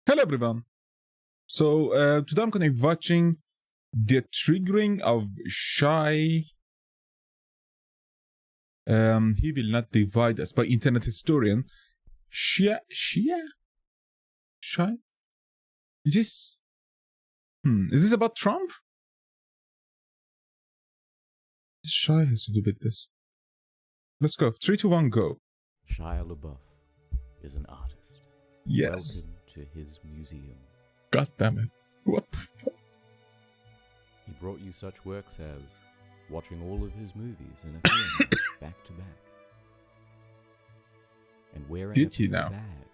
Hello everyone. So today I'm going to be watching the triggering of Shy. He will not divide us by internet historian. Shy? Is this about Trump? Shy has to do with this. Let's go. 3, 2, 1, go. Shia LaBeouf is an artist. Yes. Welcome to his museum. God damn it. What the fuck? He brought you such works as watching all of his movies in a film back to back. And wearing Did a he paper now? bag.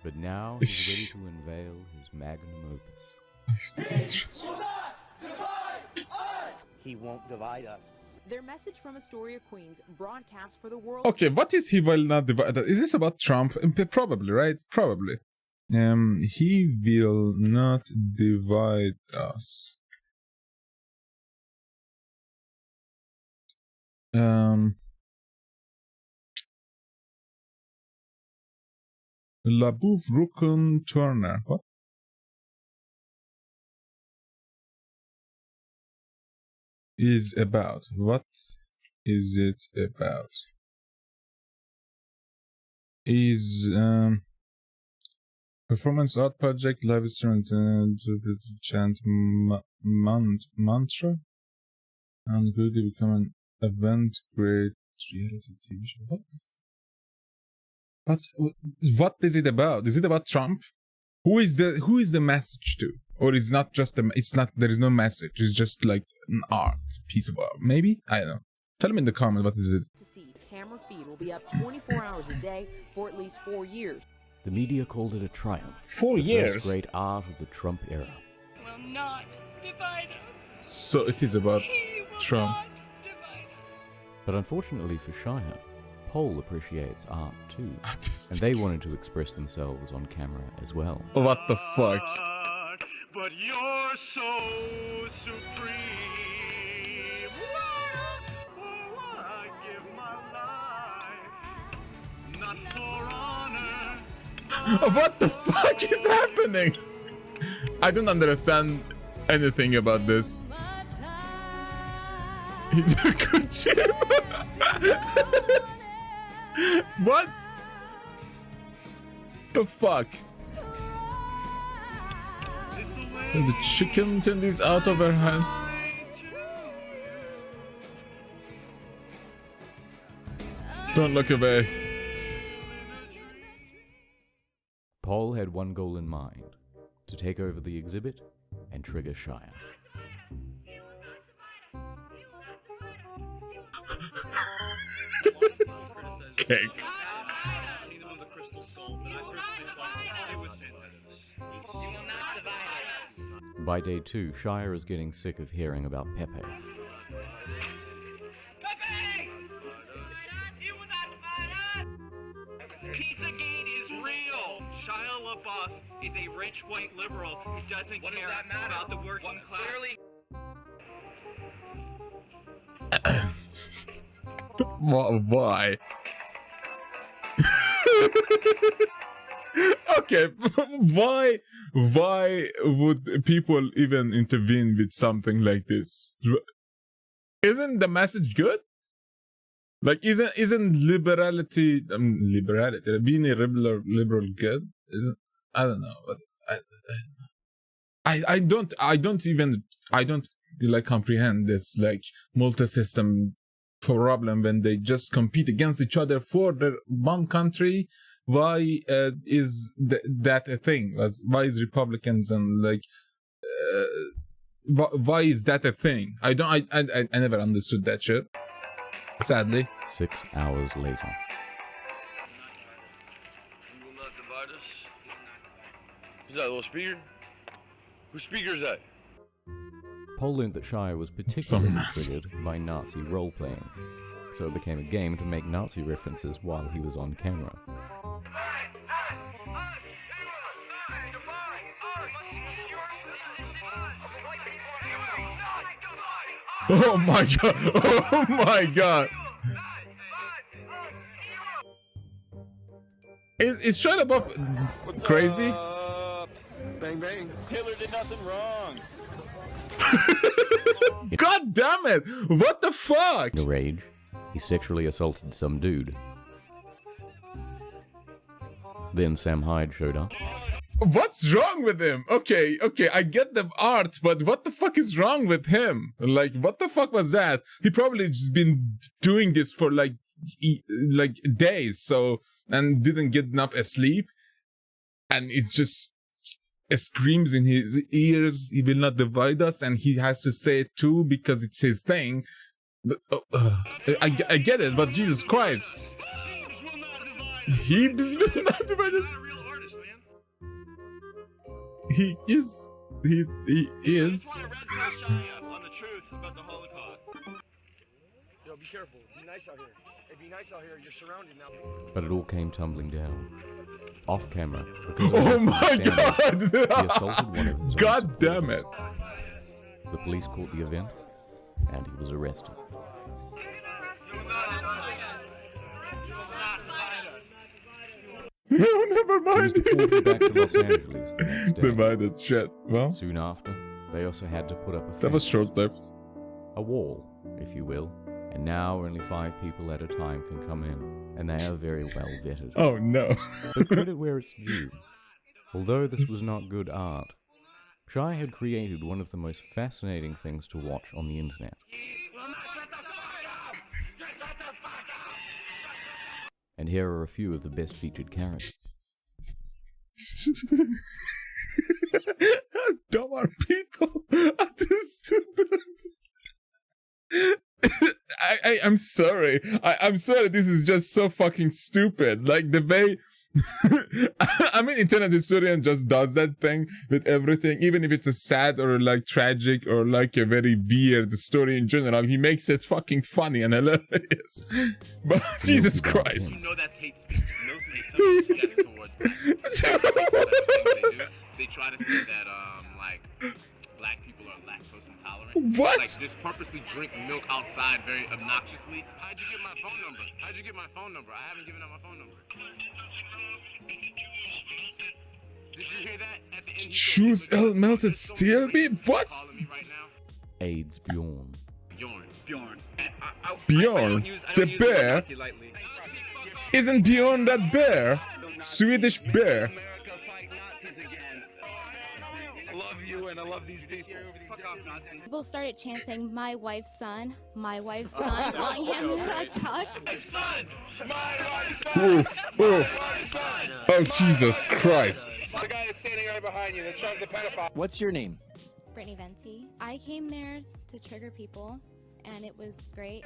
But now he's ready to unveil his magnum opus. He won't divide us. Their message from Astoria, Queens, broadcast for the world. Okay, what is he will not divide? Is this about Trump? Probably, right? Probably. He will not divide us. LaBeouf Rukun Turner. What? Is about? What is it about? Is performance art project, live stream, chant mantra, and quickly become an event great reality TV show. What is it about? Is it about Trump? Who is the message to? Or is not just it's not, there is no message, it's just like an art, piece of art. Maybe? I don't know. Tell me in the comments, what is it? To see camera feed will be up 24 hours a day for at least 4 years. The media called it a triumph. 4 The years? first great art of the Trump era. Will not divide us. So it is about He will Trump. not divide us. But unfortunately for Shia, Paul appreciates art too. And And they wanted to express themselves on camera as well. What the fuck? But you're so supreme. Oh, I give my life, not for honor. What the fuck is happening? I don't understand anything about this. What the fuck? And the chicken turned is out of her hand. Don't look away. Paul had one goal in mind: to take over the exhibit and trigger Shia. Cake. By day 2, Shia is getting sick of hearing about Pepe. Pepe! You will not divide us! Pizzagate is real! Shia LaBeouf is a rich white liberal who doesn't care about the working class. Why? Okay, why would people even intervene with something like this? Isn't the message good? Like, isn't liberality being a liberal good? I don't know, but I don't like comprehend this like multi-system problem when they just compete against each other for their one country. Why is that a thing? Why is Republicans and like why is that a thing? I never understood that shit. Sadly. 6 hours later. You will not divide us? Is that a little speaker? Whose speaker is that? Paul learned that Shia was particularly massive. triggered by Nazi role-playing, so it became a game to make Nazi references while he was on camera. Oh my god! Oh my god! Is Shia LaBeouf crazy? Bang bang. Hitler did nothing wrong. God damn it! What the fuck? In a rage, he sexually assaulted some dude. Then Sam Hyde showed up. What's wrong with him? Okay, I get the art, but what the fuck is wrong with him? Like, what the fuck was that? He probably just been doing this for like days, so, and didn't get enough sleep, and it's just screams in his ears, he will not divide us, and he has to say it too because it's his thing. But I get it, but Jesus Christ, he will not divide us. He is. On the truth about the Holocaust. Yo, be careful. Be nice out here. Hey, be nice out here. You're surrounded now. But it all came tumbling down. Off camera. Because Oh my god! he assaulted one of his God own damn it! supporters. The police caught the event, and he was arrested. No, never He was mind. deported back to Los Angeles the next day. Divided shit. Well, Soon after, they also had to put up a that was fence, short-lived. a wall, if you will. And now only 5 people at a time can come in, and they are very well vetted. Oh no. But credit where it's due. Although this was not good art, Shai had created one of the most fascinating things to watch on the internet. And here are a few of the best featured characters. How dumb are people? I'm too stupid. I'm sorry. I'm sorry. This is just so fucking stupid. Like the way. I mean, internet historian just does that thing with everything, even if it's a sad or like tragic or like a very weird story in general. He makes it fucking funny and hilarious. But Jesus Christ. You know that's hate speech. No hate speech towards black. They try to say that like black people are lactose intolerant. What? Like just purposely drink milk outside very obnoxiously. How'd you get my phone number? How'd you get my phone number? I haven't given out my phone number. Did you hear that? At the end, he said, Choose "Look, melted there's so steel many beam? racist What? calling me right now." AIDS Bjorn. Bjorn. Bjorn, the bear? Isn't Bjorn that bear? Swedish bear. America fight Nazis again. I love you and I love these people. People started chanting, "My wife's son, my wife's son," calling him a cock. Oof, oof. Oh, Jesus Christ. The guy is standing right behind you. The pedophile. What's your name? Brittany Venti. I came there to trigger people, and it was great.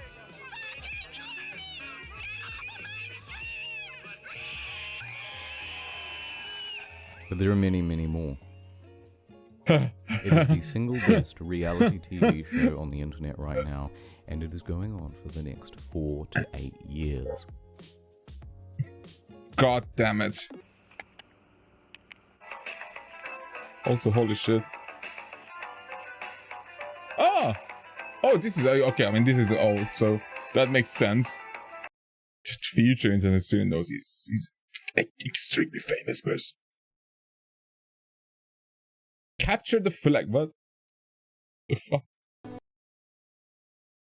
But there are many, many more. It is the single best reality TV show on the internet right now, and it is going on for the next 4 to 8 years. God damn it. Also, holy shit. Ah! Oh, this is... Okay, I mean, this is old, so that makes sense. Future internet student knows he's an extremely famous person. Capture the flag. What the fuck?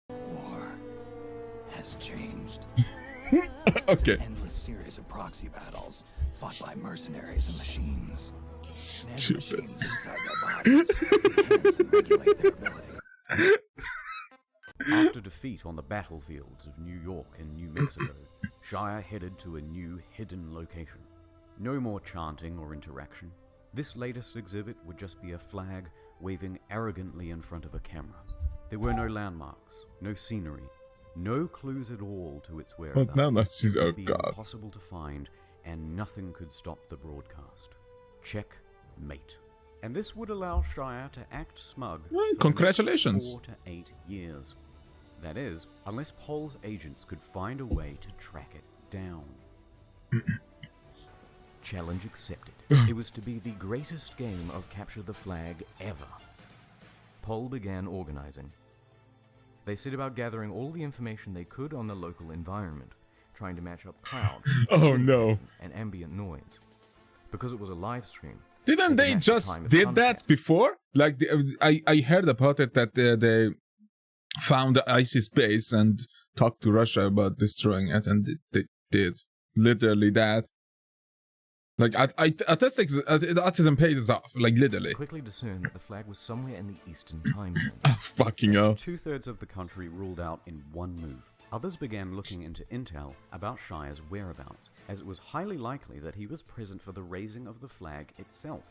War has changed. Okay. An endless series of proxy battles fought by mercenaries and machines. And Stupid. machines inside their bodies enhance and regulate their ability. After defeat on the battlefields of New York and New Mexico, Shire headed to a new hidden location. No more chanting or interaction. This latest exhibit would just be a flag waving arrogantly in front of a camera. There were no landmarks, no scenery, no clues at all to its whereabouts. But now Nazis, It oh would be god. impossible to find, and nothing could stop the broadcast. Checkmate. And this would allow Shire to act smug. Well, for the congratulations. next 4 to 8 years. That is, unless Pol's agents could find a way to track it down. Challenge accepted. It was to be the greatest game of Capture the Flag ever. Pol began organizing. They set about gathering all the information they could on the local environment, trying to match up crowd, Oh no. and ambient noise. Because it was a live stream. Didn't they just did that before? Like I heard about it that they found the icy space and talked to Russia about destroying it, and they did literally that. Like autism pays off, like literally. Quickly discerned that the flag was somewhere in the eastern time zone. Oh, fucking hell. 2/3 of the country ruled out in one move. Others began looking into intel about Shire's whereabouts, as it was highly likely that he was present for the raising of the flag itself.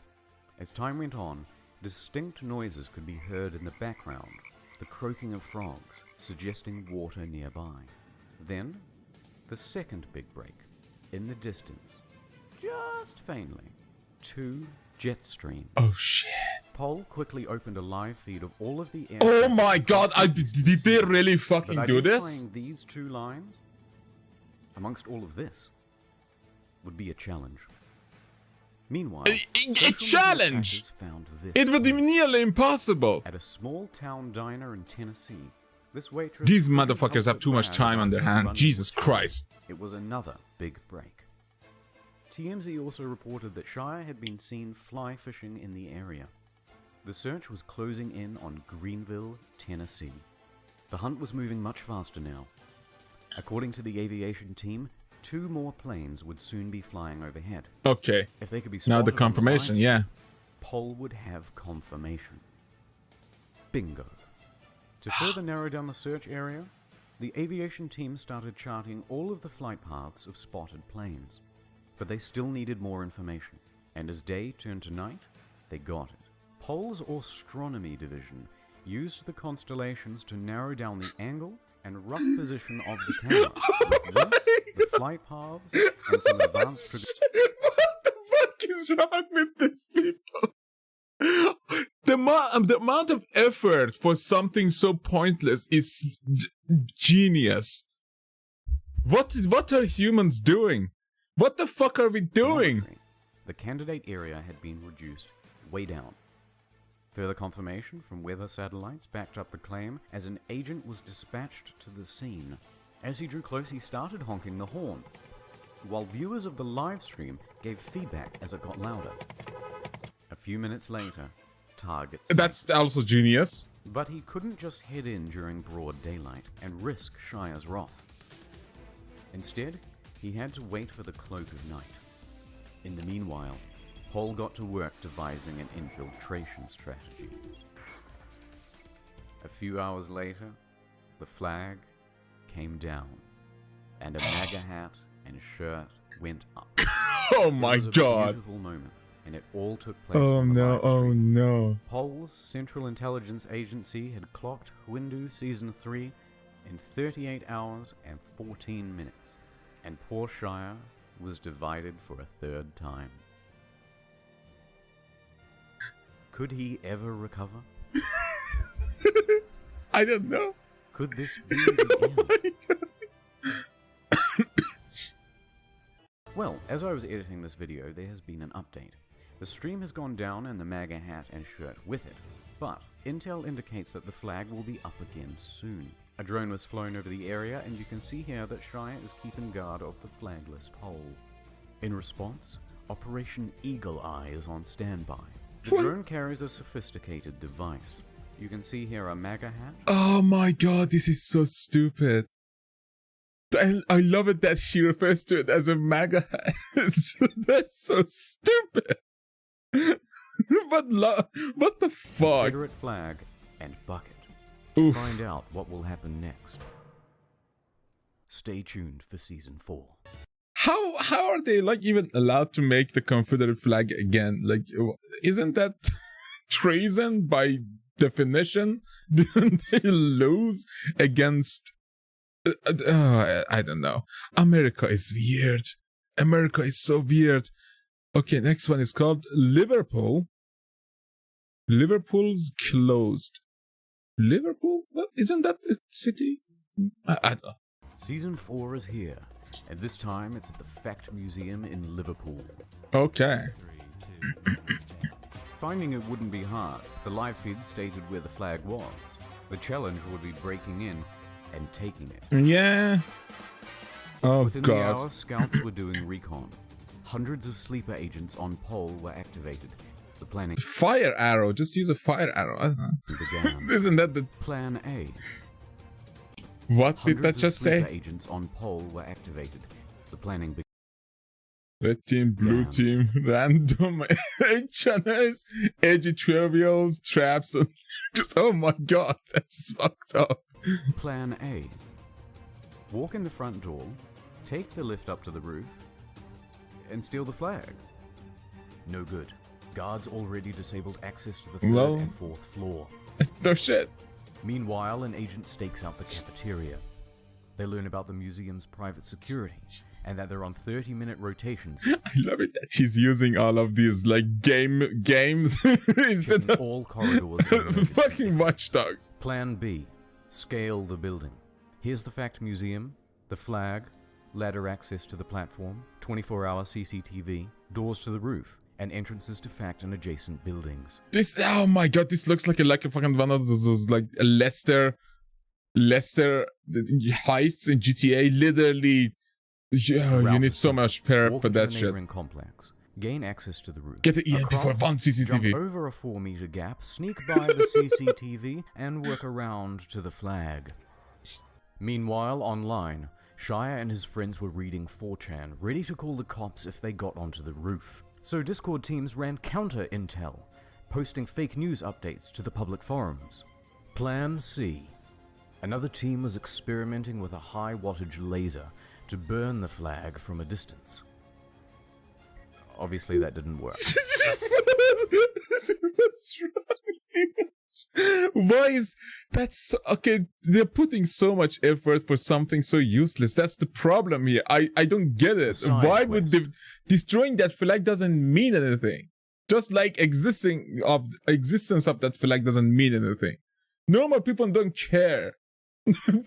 As time went on, distinct noises could be heard in the background, the croaking of frogs, suggesting water nearby. Then, the second big break. In the distance, just faintly, 2 jet streams. Oh shit. Pol quickly opened a live feed of all of the air. Oh my god, did they really fucking do this? Identifying these 2 lines, amongst all of this, would be a challenge. Meanwhile, a challenge! found this It would be nearly impossible. at a small town diner in Tennessee. This waitress These motherfuckers have too much time on their hand. Jesus Christ. It was another big break. TMZ also reported that Shire had been seen fly fishing in the area. The search was closing in on Greenville, Tennessee. The hunt was moving much faster now. According to the aviation team, 2 more planes would soon be flying overhead. Okay. If they could be Now the spotted on confirmation, live yeah. Pol would have confirmation. Bingo. To further narrow down the search area, the aviation team started charting all of the flight paths of spotted planes. But they still needed more information, and as day turned to night, they got it. Pol's astronomy division used the constellations to narrow down the angle and rough position of the camera. With this, the flight paths, and some advanced What the fuck is wrong with these people? The amount of effort for something so pointless is genius. What are humans doing? What the fuck are we doing? The candidate area had been reduced way down. Further confirmation from weather satellites backed up the claim as an agent was dispatched to the scene. As he drew close, he started honking the horn, while viewers of the live stream gave feedback as it got louder. A few minutes later, target set. That's also genius. But he couldn't just head in during broad daylight and risk Shire's wrath. Instead, he had to wait for the cloak of night. In the meanwhile, Pol got to work devising an infiltration strategy. A few hours later, the flag came down, and a MAGA hat and shirt went up. Oh my It was a god. beautiful moment, and it all took place Oh on the no, live oh stream. no. Pol's Central Intelligence Agency had clocked Windu Season 3 in 38 hours and 14 minutes, and poor Shire was divided for a 3rd time. Could he ever recover? I don't know. Could this be the end? Well, as I was editing this video, there has been an update. The stream has gone down and the MAGA hat and shirt with it, but intel indicates that the flag will be up again soon. A drone was flown over the area, and you can see here that Shire is keeping guard of the flagless pole. In response, Operation Eagle Eye is on standby. The drone carries a sophisticated device. You can see here a MAGA hat. Oh my god, this is so stupid. I love it that she refers to it as a MAGA hat. That's so stupid. What the fuck? Confederate flag and bucket. Oof. Find out what will happen next. Stay tuned for Season 4. How are they like even allowed to make the Confederate flag again? Like, isn't that treason by definition? Didn't they lose against? I don't know. America is weird. America is so weird. Okay, next one is called Liverpool. Liverpool's closed. Liverpool? What? Isn't that a city? I don't know. Season 4 is here, and this time it's at the Fact Museum in Liverpool. Okay. Finding it wouldn't be hard. The live feed stated where the flag was. The challenge would be breaking in and taking it. Yeah. Oh Within the god. hour, scouts were doing recon. Hundreds of sleeper agents on pole were activated. The planning Fire arrow. Just use a fire arrow. I don't know. began. Isn't that the... Plan A. What did that Hundreds of just sleeper say? agents on pole were activated. The planning began. Red team, blue Damn. team, random HNers, edgy trivials, traps, and just, oh my god, that's fucked up. Plan A. Walk in the front door, take the lift up to the roof, and steal the flag. No good. Guards already disabled access to the third Well- and fourth floor. No shit. Meanwhile, an agent stakes out the cafeteria. They learn about the museum's private security, and that they're on 30-minute rotations. I love it that he's using all of these like games instead checking of all corridors. and emergency fucking exits. watchdog. Plan B. Scale the building. Here's the fact museum, the flag, ladder access to the platform, 24-hour CCTV, doors to the roof, and entrances to fact and adjacent buildings. This, oh my god, this looks like a fucking one of those like a Leicester heights in GTA. Literally, yeah, you Throughout need the so city, much prep walk for to that the shit. neighboring complex. Gain access to the roof. Get the EMP for Across, one CCTV. Jump over a 4-meter gap, sneak by the CCTV, and work around to the flag. Meanwhile, online, Shire and his friends were reading 4chan, ready to call the cops if they got onto the roof. So Discord teams ran counter-intel, posting fake news updates to the public forums. Plan C. Another team was experimenting with a high-wattage laser to burn the flag from a distance. Obviously, that didn't work. What's wrong with you? Why is that so, okay? They're putting so much effort for something so useless. That's the problem here. I don't get it. Side Why would quest. destroying that flag doesn't mean anything? Just like existence of that flag doesn't mean anything. Normal people don't care.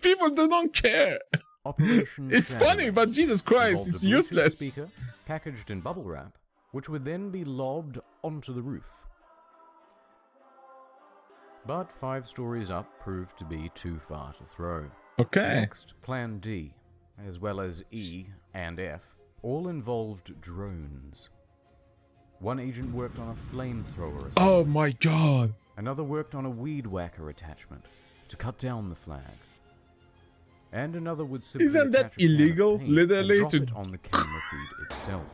People don't care. Operation It's Shadow funny, but Jesus Christ, involved it's a Bluetooth useless. speaker packaged in bubble wrap, which would then be lobbed onto the roof. But 5 stories up proved to be too far to throw. Okay. Next, Plan D, as well as E and F, all involved drones. One agent worked on a flamethrower assembly. Oh my god. Another worked on a weed whacker attachment to cut down the flag. And another would simply Isn't that attach a can of illegal, paint literally, and drop to- it on the camera feed itself.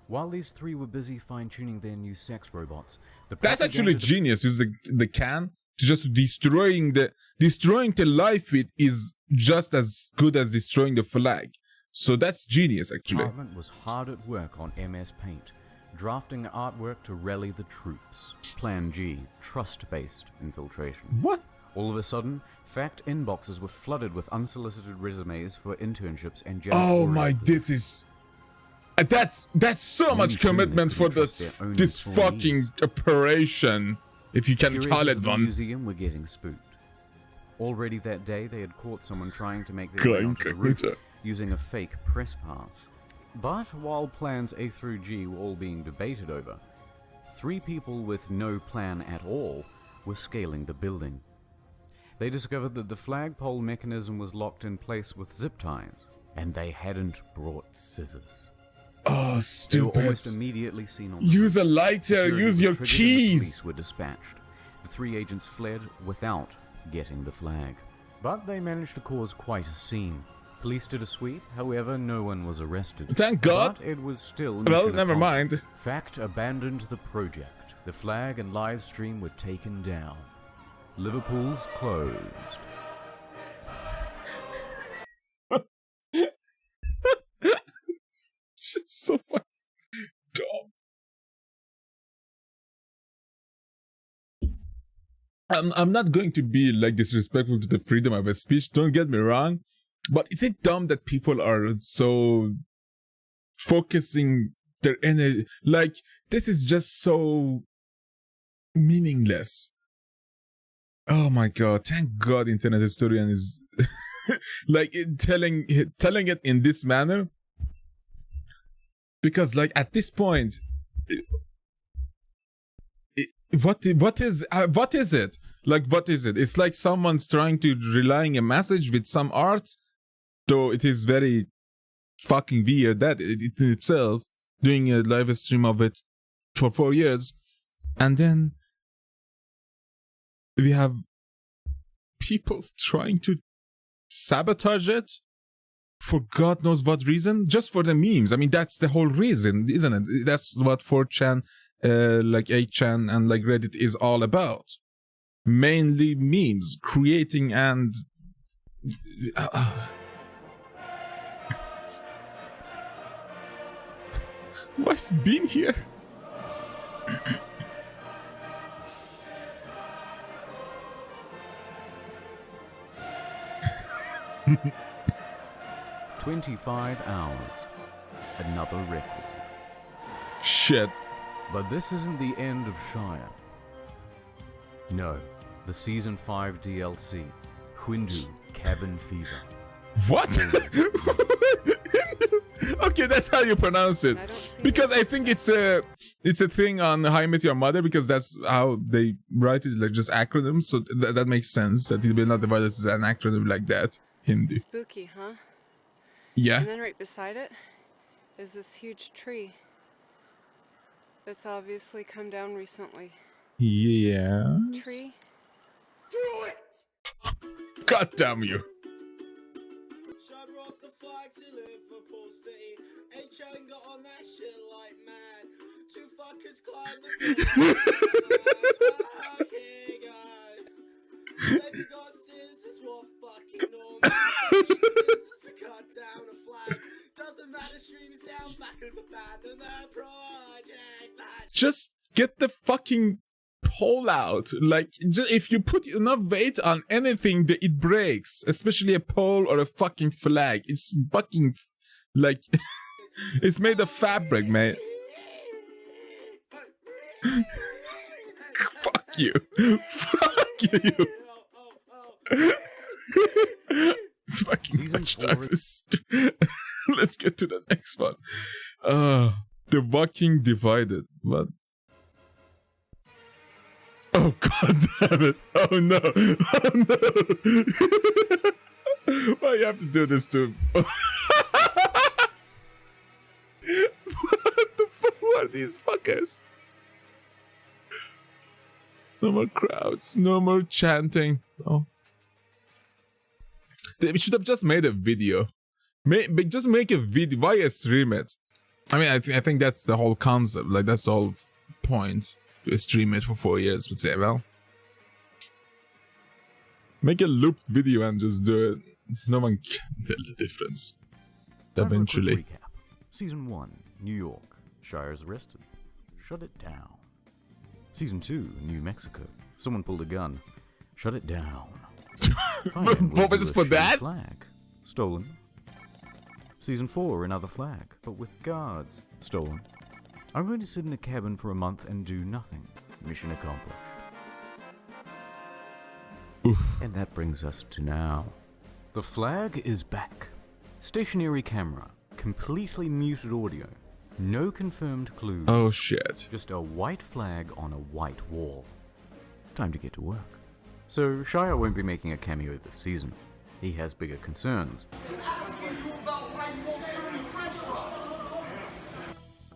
While these 3 were busy fine-tuning their new sex robots, the That's actually propaganda genius. Use the can to just destroying the live feed is just as good as destroying the flag. So that's genius, actually. department was hard at work on MS Paint, drafting artwork to rally the troops. Plan G, trust-based infiltration. What? All of a sudden, fact inboxes were flooded with unsolicited resumes for internships and Oh janitorial my! This is that's so much Really soon commitment they for could trust their own this employees. fucking operation, if you can Curators call of it the one. museum were getting spooked. Already that day, they had caught someone trying to make their way onto the roof using a fake press pass. But while plans A through G were all being debated over, 3 people with no plan at all were scaling the building. They discovered that the flagpole mechanism was locked in place with zip ties, and they hadn't brought scissors. Oh, They were almost stupid! immediately seen on the Use roof. a lighter. Security Use was your triggered and the keys. police were dispatched. The 3 agents fled without getting the flag. But they managed to cause quite a scene. Police did a sweep, however, no one was arrested. Thank God. But it was still Well, mission never accomplished. mind. Fact abandoned the project. The flag and live stream were taken down. Liverpool's closed. So fucking dumb. I'm not going to be like disrespectful to the freedom of speech. Don't get me wrong, but is it dumb that people are so focusing their energy? Like, this is just so meaningless. Oh my god! Thank God, internet historian is like telling it in this manner. Because, like, at this point, what is it? Like, what is it? It's like someone's trying to relaying a message with some art, though it is very fucking weird that it in itself, doing a live stream of it for 4 years, and then we have people trying to sabotage it for God knows what reason, just for the memes. I mean, that's the whole reason, isn't it? That's what 4chan, like 8chan, and like Reddit is all about. Mainly memes, creating and what's been here? 25 hours. Another record. Shit. But this isn't the end of Shire. No, the Season 5 DLC, Hindu Cabin Fever. What? Okay, that's how you pronounce it. Because I think it's a thing on How I Met Your Mother, because that's how they write it, like just acronyms. So that makes sense that it will not divide us as an acronym like that. Hindi. Spooky, huh? Yeah. And then right beside it is this huge tree that's obviously come down recently. Yeah. Tree? Do it! God damn you. Got on that shit like mad. Two fuckers climbed the fucking guy. Baby got scissors, what fucking normal. Scissors to cut down a flag. Doesn't matter, streams down, backers abandon their project. Just get the fucking pole out. Like, just, if you put enough weight on anything, it breaks. Especially a pole or a fucking flag. It's fucking like. It's made of fabric, mate. Fuck you. Fuck you. It's fucking much taxes. Let's get to the next one. The Walking Divided. What? Oh, god damn it. Oh no. Oh no. Why you have to do this to him? What the fuck? Who are these fuckers? No more crowds. No more chanting. Oh. They should have just made a video. Just make a video. Why stream it? I mean, I think that's the whole concept. Like, that's the whole point. To stream it for 4 years, would say, well. Make a looped video and just do it. No one can tell the difference. Eventually. Season 1, New York. Shire's arrested. Shut it down. Season 2, New Mexico. Someone pulled a gun. Shut it down. What was for that? Flag. Stolen. Season 4, another flag, but with guards. Stolen. I'm going to sit in a cabin for a month and do nothing. Mission accomplished. Oof. And that brings us to now. The flag is back. Stationary camera. Completely muted audio. No confirmed clues. Oh shit. Just a white flag on a white wall. Time to get to work. So, Shire won't be making a cameo this season. He has bigger concerns.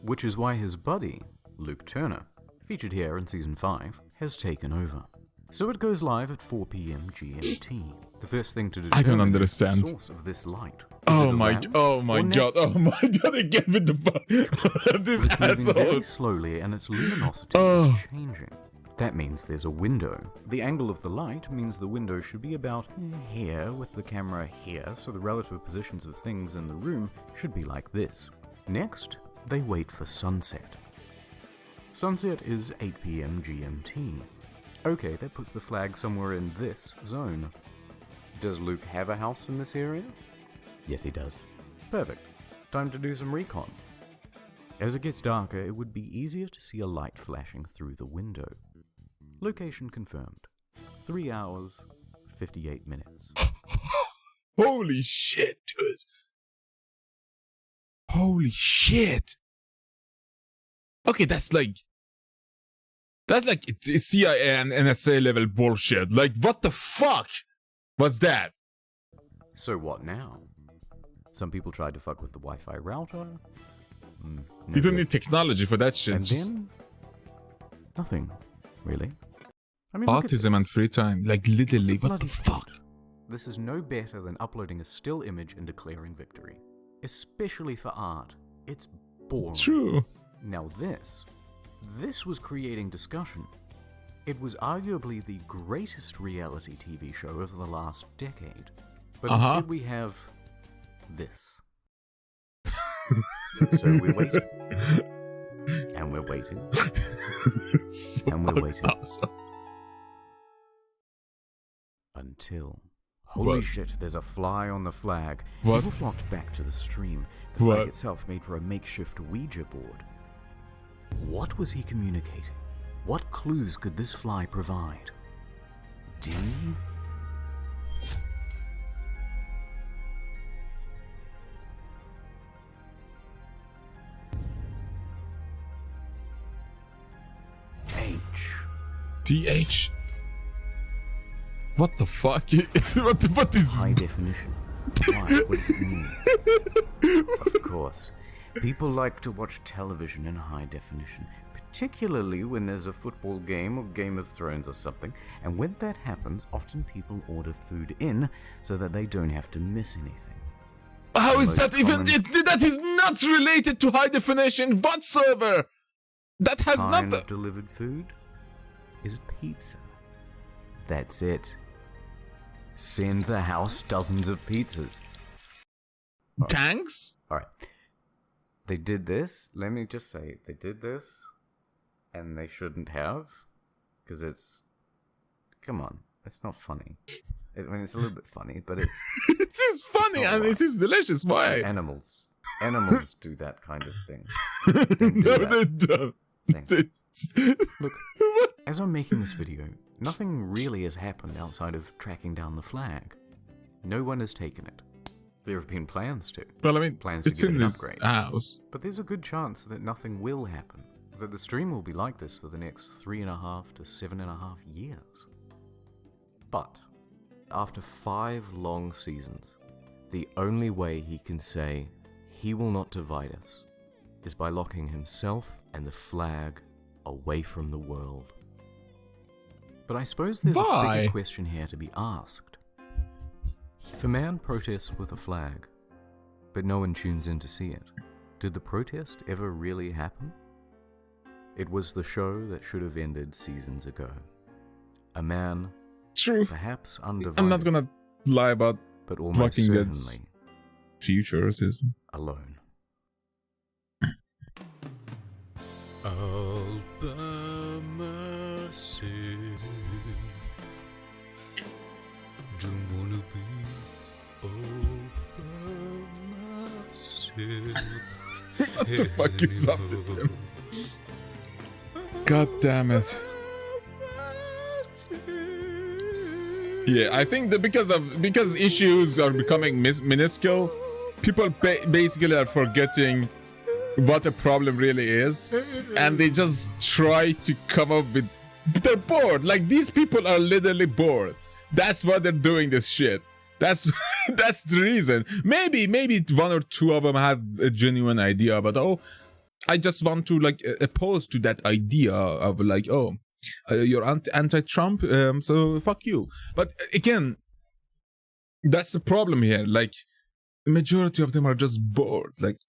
Which is why his buddy, Luke Turner, featured here in Season 5, has taken over. So it goes live at 4 PM GMT. The first thing to determine I don't understand. the source of this light. Oh my god, oh my god, again with the this it's moving very asshole. slowly and its luminosity is changing. That means there's a window. The angle of the light means the window should be about here with the camera here, so the relative positions of things in the room should be like this. Next, they wait for sunset. Sunset is 8 PM GMT. Okay, that puts the flag somewhere in this zone. Does Luke have a house in this area? Yes, he does. Perfect. Time to do some recon. As it gets darker, it would be easier to see a light flashing through the window. Location confirmed. 3 hours, 58 minutes. Holy shit, dude. Holy shit. Okay, that's like CIA and NSA level bullshit. Like, what the fuck was that? So what now? Some people tried to fuck with the Wi-Fi router. No You don't good. need technology for that shit. And Just then nothing, really. I mean, look at autism and free time. Like literally, this. what the fuck? This is no better than uploading a still image and declaring victory. Especially for art. It's boring. True. Now this was creating discussion. It was arguably the greatest reality TV show of the last decade. But instead we have this. So we're waiting. And we're waiting. So and we're waiting. Awesome. Until... Holy What? shit, there's a fly on the flag. What? People flocked back to the stream. The flag What? itself made for a makeshift Ouija board. What was he communicating? What clues could this fly provide? D? H? DH. What the fuck? What is High definition. Why? What does it mean? Of course. People like to watch television in high definition, particularly when there's a football game or Game of Thrones or something, and when that happens, often people order food in so that they don't have to miss anything. How is Most that even? common That is not related to high definition whatsoever. That has kind nothing. of delivered food is pizza. That's it. Send the house dozens of pizzas. Tanks? Alright. They did this. Let me just say, they did this, and they shouldn't have, because it's... Come on, it's not funny. I mean, it's a little bit funny, but it's... It is funny not and right. it is delicious. Why? Animals do that kind of thing. No, they don't. Look, as I'm making this video, nothing really has happened outside of tracking down the flag. No one has taken it. There have been plans to. Well, I mean, plans to it's give it in an this upgrade. house. But there's a good chance that nothing will happen. That the stream will be like this for the next 3.5 to 7.5 years. But, after 5 long seasons, the only way he can say he will not divide us is by locking himself and the flag away from the world. But I suppose there's a bigger question here to be asked. If a man protests with a flag, but no one tunes in to see it, did the protest ever really happen? It was the show that should have ended seasons ago. A man, True. perhaps undivided, I'm not gonna lie about but almost Walking Dead's certainly future season. alone. All by myself. Don't wanna be all by myself. What the fuck is up with him? God damn it. Yeah, I think that because issues are becoming minuscule, people basically are forgetting what a problem really is, and they just try to come up with. They're bored. Like, these people are literally bored. That's why they're doing this shit. That's that's the reason. Maybe one or two of them have a genuine idea, but I just want to like oppose to that idea of like, you're anti-Trump, so fuck you. But again, that's the problem here. Like, majority of them are just bored. Like,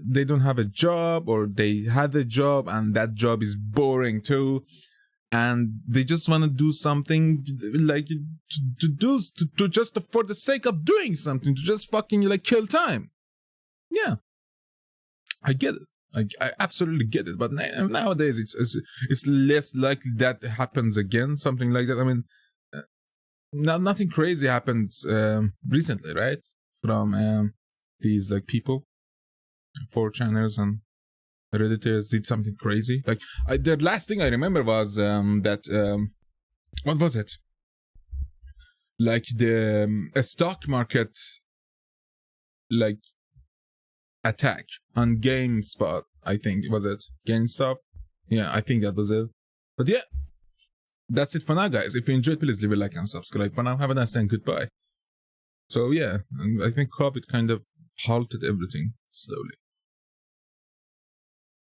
they don't have a job, or they had a job and that job is boring too, and they just want to do something like to just for the sake of doing something, to just fucking like kill time. Yeah, I get it. I absolutely get it. But nowadays it's less likely that happens again, something like that. I mean, nothing crazy happened recently, right? From these like people, 4chaners and Redditors did something crazy. Like, the last thing I remember was that what was it? Like the stock market like attack on GameSpot. I think was it GameStop? Yeah, I think that was it. But yeah, that's it for now, guys. If you enjoyed, please leave a like and subscribe. For now, have a nice day and goodbye. So yeah, I think COVID kind of halted everything slowly.